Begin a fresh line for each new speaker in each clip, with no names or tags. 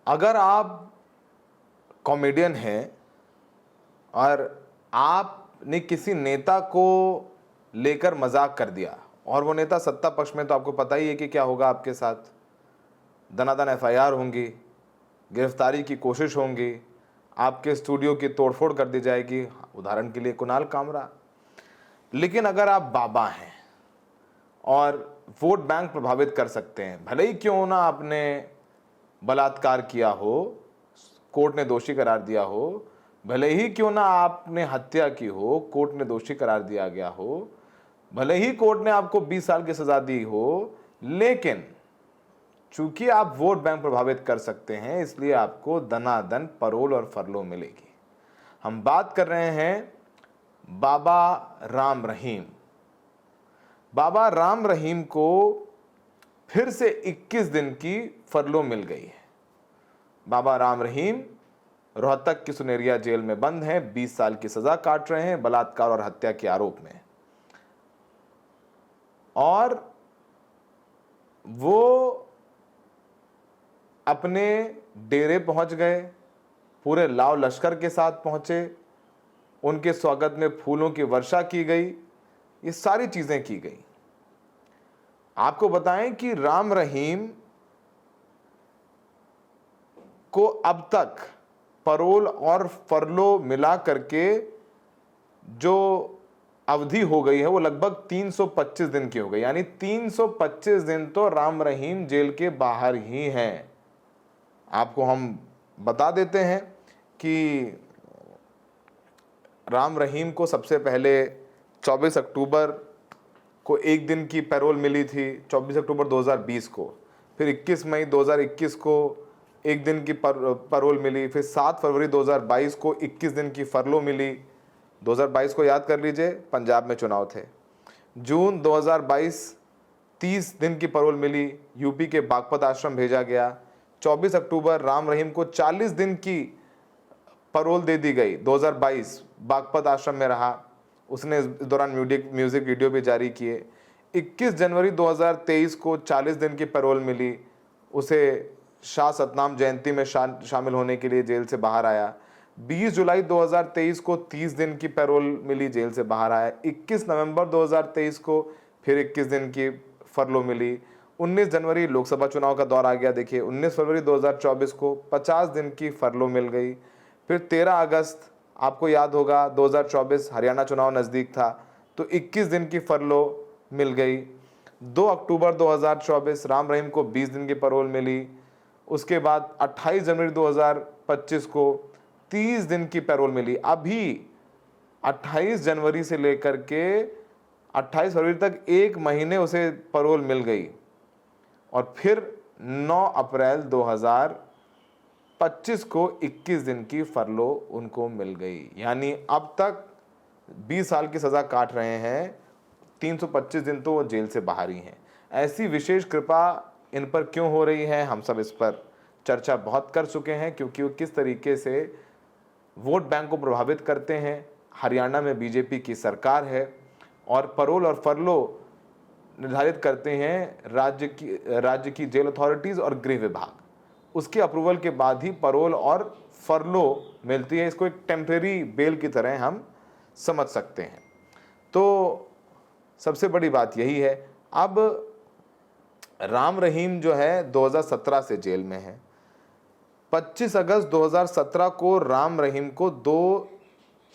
अगर आप कॉमेडियन हैं और आपने किसी नेता को लेकर मजाक कर दिया और वो नेता सत्ता पक्ष में, तो आपको पता ही है कि क्या होगा आपके साथ। दनादन एफआईआर होंगी, गिरफ्तारी की कोशिश होंगी, आपके स्टूडियो की तोड़फोड़ कर दी जाएगी, उदाहरण के लिए कुणाल कामरा। लेकिन अगर आप बाबा हैं और वोट बैंक प्रभावित कर सकते हैं, भले ही क्यों ना आपने बलात्कार किया हो, कोर्ट ने दोषी करार दिया हो, भले ही क्यों ना आपने हत्या की हो, कोर्ट ने दोषी करार दिया गया हो, भले ही कोर्ट ने आपको 20 साल की सजा दी हो, लेकिन चूंकि आप वोट बैंक प्रभावित कर सकते हैं, इसलिए आपको दनादन पैरोल और फरलो मिलेगी। हम बात कर रहे हैं बाबा राम रहीम। बाबा राम रहीम को फिर से 21 दिन की फरलो मिल गई है। बाबा राम रहीम रोहतक की सुनेरिया जेल में बंद हैं, 20 साल की सजा काट रहे हैं बलात्कार और हत्या के आरोप में। और वो अपने डेरे पहुंच गए, पूरे लाव लश्कर के साथ पहुंचे, उनके स्वागत में फूलों की वर्षा की गई, ये सारी चीजें की गई। आपको बताएं कि राम रहीम को अब तक पैरोल और फरलो मिला करके जो अवधि हो गई है वो लगभग 325 दिन की हो गई। यानी 325 दिन तो राम रहीम जेल के बाहर ही हैं। आपको हम बता देते हैं कि राम रहीम को सबसे पहले 24 अक्टूबर को एक दिन की पैरोल मिली थी, 24 अक्टूबर 2020 को। फिर 21 मई 2021 को एक दिन की पैरोल मिली। फिर 7 फरवरी 2022 को 21 दिन की फरलो मिली। 2022 को याद कर लीजिए, पंजाब में चुनाव थे। जून 2022 30 दिन की पैरोल मिली, यूपी के बागपत आश्रम भेजा गया। 24 अक्टूबर राम रहीम को 40 दिन की पैरोल दे दी गई। 2022 बागपत आश्रम में रहा, उसने इस दौरान म्यूजिक वीडियो भी जारी किए। 21 जनवरी 2023 को 40 दिन की पैरोल मिली, उसे शाह सतनाम जयंती में शामिल होने के लिए जेल से बाहर आया। 20 जुलाई 2023 को 30 दिन की पैरोल मिली, जेल से बाहर आया। 21 नवंबर 2023 को फिर 21 दिन की फरलो मिली। 19 जनवरी लोकसभा चुनाव का दौर आ गया, देखिए 19 फरवरी 2024 को 50 दिन की फरलो मिल गई। फिर 13 अगस्त आपको याद होगा 2024 हरियाणा चुनाव नज़दीक था, तो 21 दिन की फरलो मिल गई। 2 अक्टूबर 2024 राम रहीम को 20 दिन की पैरोल मिली। उसके बाद 28 जनवरी 2025 को 30 दिन की पैरोल मिली। अभी 28 जनवरी से लेकर के 28 फरवरी तक एक महीने उसे पैरोल मिल गई। और फिर 9 अप्रैल 2025 को 21 दिन की फरलो उनको मिल गई। यानी अब तक 20 साल की सज़ा काट रहे हैं, 325 दिन तो वो जेल से बाहर ही हैं। ऐसी विशेष कृपा इन पर क्यों हो रही है, हम सब इस पर चर्चा बहुत कर चुके हैं, क्योंकि वो किस तरीके से वोट बैंक को प्रभावित करते हैं। हरियाणा में बीजेपी की सरकार है और पैरोल और फरलो निर्धारित करते हैं राज्य की जेल अथॉरिटीज़ और गृह विभाग। उसके अप्रूवल के बाद ही पैरोल और फरलो मिलती है। इसको एक टेम्परेरी बेल की तरह हम समझ सकते हैं। तो सबसे बड़ी बात यही है, अब राम रहीम जो है 2017 से जेल में है। 25 अगस्त 2017 को राम रहीम को 2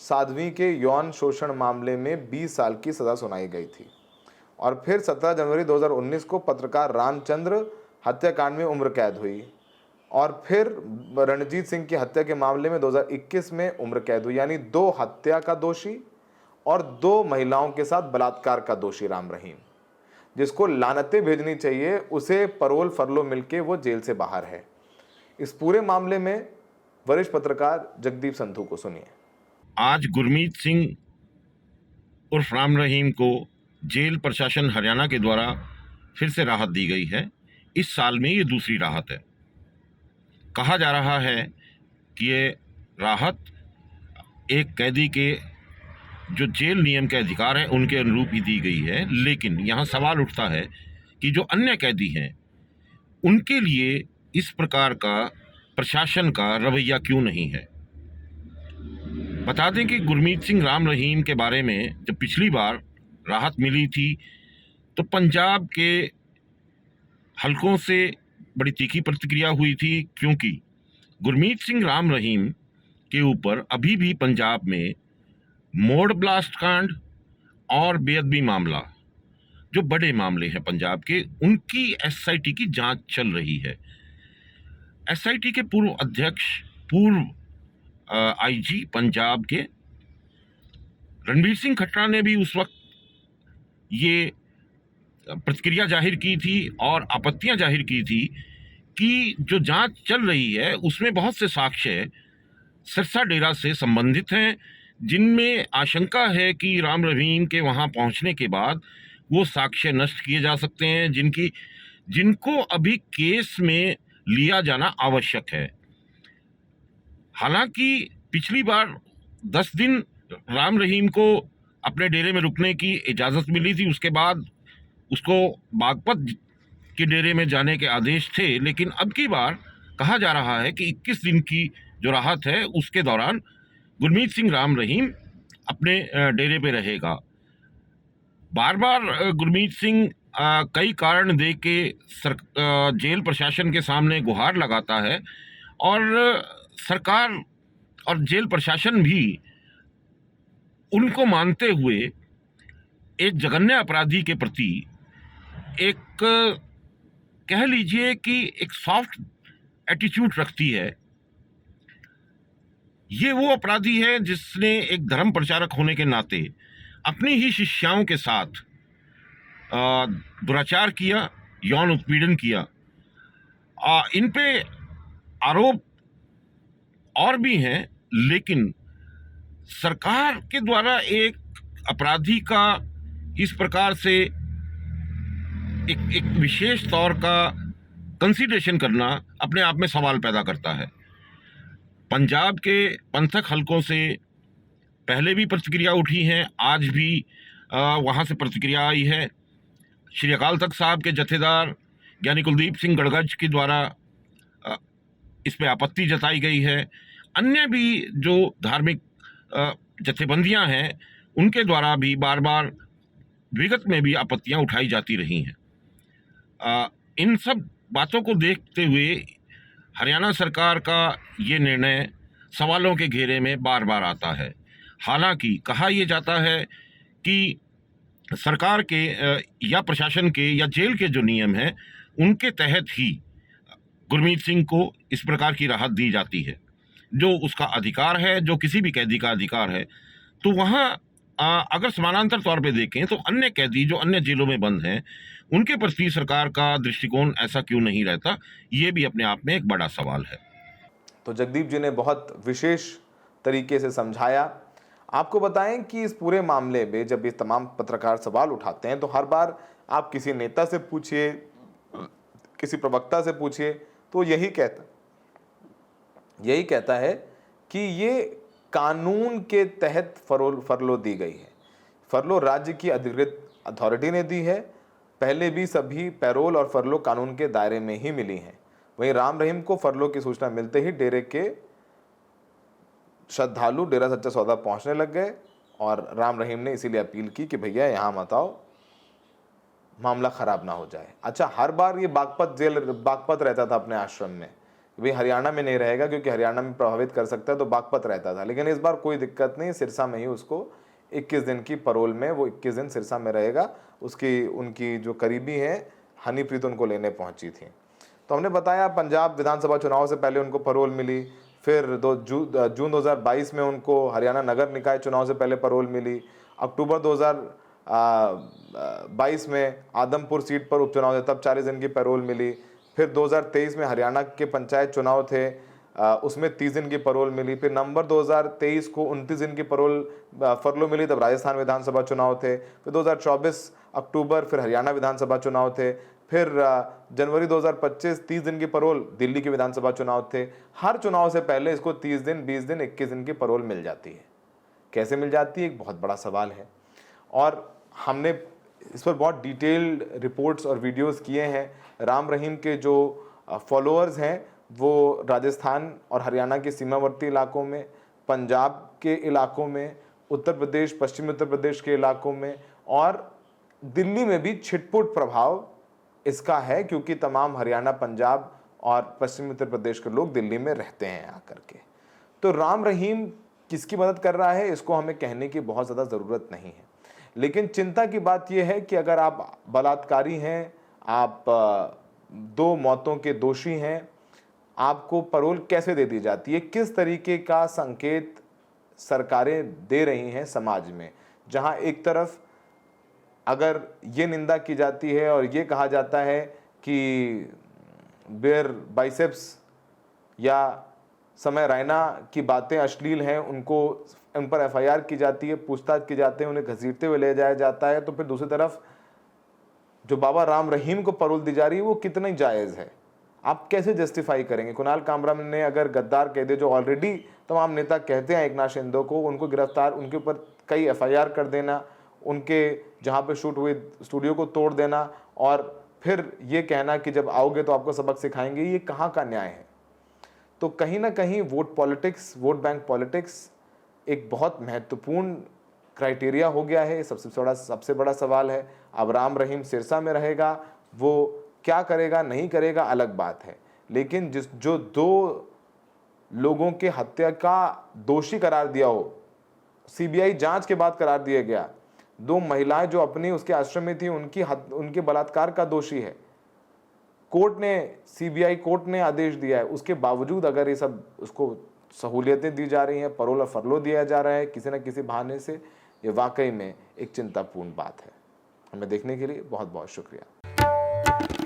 साध्वी के यौन शोषण मामले में 20 साल की सज़ा सुनाई गई थी। और फिर 17 जनवरी 2019 को पत्रकार रामचंद्र हत्याकांड में उम्र कैद हुई। और फिर रणजीत सिंह की हत्या के मामले में 2021 में उम्र कैद हुई। यानी 2 हत्या का दोषी और 2 महिलाओं के साथ बलात्कार का दोषी राम रहीम, जिसको लानतें भेजनी चाहिए, उसे पैरोल फरलो मिलके वो जेल से बाहर है। इस पूरे मामले में वरिष्ठ पत्रकार जगदीप संधू को सुनिए।
आज गुरमीत सिंह उर्फ राम रहीम को जेल प्रशासन हरियाणा के द्वारा फिर से राहत दी गई है। इस साल में ये दूसरी राहत है। कहा जा रहा है कि ये राहत एक कैदी के जो जेल नियम के अधिकार हैं उनके अनुरूप ही दी गई है। लेकिन यहाँ सवाल उठता है कि जो अन्य कैदी हैं उनके लिए इस प्रकार का प्रशासन का रवैया क्यों नहीं है। बता दें कि गुरमीत सिंह राम रहीम के बारे में जब पिछली बार राहत मिली थी तो पंजाब के हलकों से बड़ी तीखी प्रतिक्रिया हुई थी, क्योंकि गुरमीत सिंह राम रहीम के ऊपर अभी भी पंजाब में मोड़ ब्लास्ट कांड और बेअदबी मामला, जो बड़े मामले हैं पंजाब के, उनकी एसआईटी की जांच चल रही है। एसआईटी के पूर्व अध्यक्ष, पूर्व आईजी पंजाब के रणबीर सिंह खट्टर ने भी उस वक्त ये प्रतिक्रिया जाहिर की थी और आपत्तियां जाहिर की थी कि जो जांच चल रही है उसमें बहुत से साक्ष्य सिरसा डेरा से संबंधित हैं, जिनमें आशंका है कि राम रहीम के वहां पहुंचने के बाद वो साक्ष्य नष्ट किए जा सकते हैं, जिनको अभी केस में लिया जाना आवश्यक है। हालांकि पिछली बार 10 दिन राम रहीम को अपने डेरे में रुकने की इजाज़त मिली थी, उसके बाद उसको बागपत के डेरे में जाने के आदेश थे, लेकिन अब की बार कहा जा रहा है कि 21 दिन की जो राहत है उसके दौरान गुरमीत सिंह राम रहीम अपने डेरे पे रहेगा। बार बार गुरमीत सिंह कई कारण दे के जेल प्रशासन के सामने गुहार लगाता है और सरकार और जेल प्रशासन भी उनको मानते हुए एक जघन्य अपराधी के प्रति एक, कह लीजिए कि एक सॉफ्ट एटीट्यूड रखती है। ये वो अपराधी है जिसने एक धर्म प्रचारक होने के नाते अपनी ही शिष्याओं के साथ दुराचार किया, यौन उत्पीड़न किया। इन पे आरोप और भी हैं, लेकिन सरकार के द्वारा एक अपराधी का इस प्रकार से एक विशेष तौर का कंसीडरेशन करना अपने आप में सवाल पैदा करता है। पंजाब के पंथक हलकों से पहले भी प्रतिक्रिया उठी हैं, आज भी वहाँ से प्रतिक्रिया आई है। श्री अकाल तख्त साहब के जथेदार ज्ञानी कुलदीप सिंह गड़गज के द्वारा इस पे आपत्ति जताई गई है। अन्य भी जो धार्मिक जथेबंदियां हैं उनके द्वारा भी बार बार विगत में भी आपत्तियां उठाई जाती रही हैं। इन सब बातों को देखते हुए हरियाणा सरकार का ये निर्णय सवालों के घेरे में बार बार आता है। हालांकि कहा यह जाता है कि सरकार के या प्रशासन के या जेल के जो नियम हैं उनके तहत ही गुरमीत सिंह को इस प्रकार की राहत दी जाती है, जो उसका अधिकार है, जो किसी भी कैदी का अधिकार है। तो वहाँ अगर समानांतर तौर पे देखें तो अन्य कैदी जो अन्य जेलों में बंद हैं उनके प्रति सरकार का दृष्टिकोण ऐसा क्यों नहीं रहता, ये भी अपने आप में एक बड़ा सवाल है।
तो जगदीप जी ने बहुत विशेष तरीके से समझाया। आपको बताएं कि इस पूरे मामले में जब ये तमाम पत्रकार सवाल उठाते हैं तो हर बार आप किसी नेता से पूछिए, किसी प्रवक्ता से पूछिए, तो यही कहता है कि ये कानून के तहत फरलो दी गई है। फरलो राज्य की अधिकृत अथॉरिटी ने दी है। पहले भी सभी पैरोल और फरलो कानून के दायरे में ही मिली हैं। वहीं राम रहीम को फरलो की सूचना मिलते ही डेरे के श्रद्धालु डेरा सच्चा सौदा पहुंचने लग गए और राम रहीम ने इसीलिए अपील की कि भैया यहाँ मत आओ, मामला खराब ना हो जाए। अच्छा, हर बार ये बागपत रहता था अपने आश्रम में, भाई हरियाणा में नहीं रहेगा क्योंकि हरियाणा में प्रभावित कर सकता है, तो बागपत रहता था। लेकिन इस बार कोई दिक्कत नहीं, सिरसा में ही उसको 21 दिन की पैरोल में, वो 21 दिन सिरसा में रहेगा। उनकी जो करीबी हैं हनीप्रीत उनको लेने पहुंची थी। तो हमने बताया पंजाब विधानसभा चुनाव से पहले उनको पैरोल मिली, फिर जून 2022 में उनको हरियाणा नगर निकाय चुनाव से पहले पैरोल मिली। अक्टूबर 2022 में आदमपुर सीट पर उपचुनाव थे, तब 40 दिन की पैरोल मिली। फिर 2023 में हरियाणा के पंचायत चुनाव थे, उसमें 30 दिन की पैरोल मिली। फिर नवंबर 2023 को 29 दिन की फरलो मिली, तब राजस्थान विधानसभा चुनाव थे। फिर 2024 अक्टूबर फिर हरियाणा विधानसभा चुनाव थे। फिर जनवरी 2025 30 दिन की पैरोल, दिल्ली के विधानसभा चुनाव थे। हर चुनाव से पहले इसको 30 दिन, 20 दिन, 21 दिन की पैरोल मिल जाती है। कैसे मिल जाती है, एक बहुत बड़ा सवाल है और हमने इस पर बहुत डिटेल्ड रिपोर्ट्स और वीडियोस किए हैं। राम रहीम के जो फॉलोअर्स हैं वो राजस्थान और हरियाणा के सीमावर्ती इलाकों में, पंजाब के इलाकों में, उत्तर प्रदेश, पश्चिमी उत्तर प्रदेश के इलाकों में और दिल्ली में भी छिटपुट प्रभाव इसका है, क्योंकि तमाम हरियाणा, पंजाब और पश्चिमी उत्तर प्रदेश के लोग दिल्ली में रहते हैं आकर के। तो राम रहीम किसकी मदद कर रहा है, इसको हमें कहने की बहुत ज़्यादा ज़रूरत नहीं है। लेकिन चिंता की बात यह है कि अगर आप बलात्कारी हैं, आप 2 मौतों के दोषी हैं, आपको पैरोल कैसे दे दी जाती है? किस तरीके का संकेत सरकारें दे रही हैं समाज में, जहां एक तरफ अगर ये निंदा की जाती है और ये कहा जाता है कि बेयर बाइसेप्स या समय रैना की बातें अश्लील हैं, उन पर एफआईआर की जाती है, पूछताछ की जाती है, उन्हें घसीटते हुए ले जाया जाता है, तो फिर दूसरी तरफ जो बाबा राम रहीम को पैरोल दी जा रही है वो कितनी जायज़ है? आप कैसे जस्टिफाई करेंगे? कुणाल कामरा ने अगर गद्दार कह दे, जो ऑलरेडी तमाम नेता कहते हैं एकनाथ शिंदे को, उनको गिरफ्तार, उनके ऊपर कई एफआईआर कर देना, उनके जहां पे शूट हुए स्टूडियो को तोड़ देना और फिर ये कहना कि जब आओगे तो आपको सबक सिखाएंगे, ये कहाँ का न्याय है? तो कहीं ना कहीं vote politics, vote bank politics एक बहुत महत्वपूर्ण क्राइटेरिया हो गया है। सबसे बड़ा सवाल है, अब राम रहीम सिरसा में रहेगा, वो क्या करेगा नहीं करेगा अलग बात है, लेकिन जो 2 लोगों के हत्या का दोषी करार दिया हो, सीबीआई जांच के बाद करार दिया गया, 2 महिलाएं जो अपनी उसके आश्रम में थी, उनके बलात्कार का दोषी है, सीबीआई कोर्ट ने आदेश दिया है, उसके बावजूद अगर ये सब उसको सहूलियतें दी जा रही हैं, पैरोल और फरलो दिया जा रहा है किसी न किसी बहाने से, ये वाकई में एक चिंतापूर्ण बात है। हमें देखने के लिए बहुत बहुत शुक्रिया।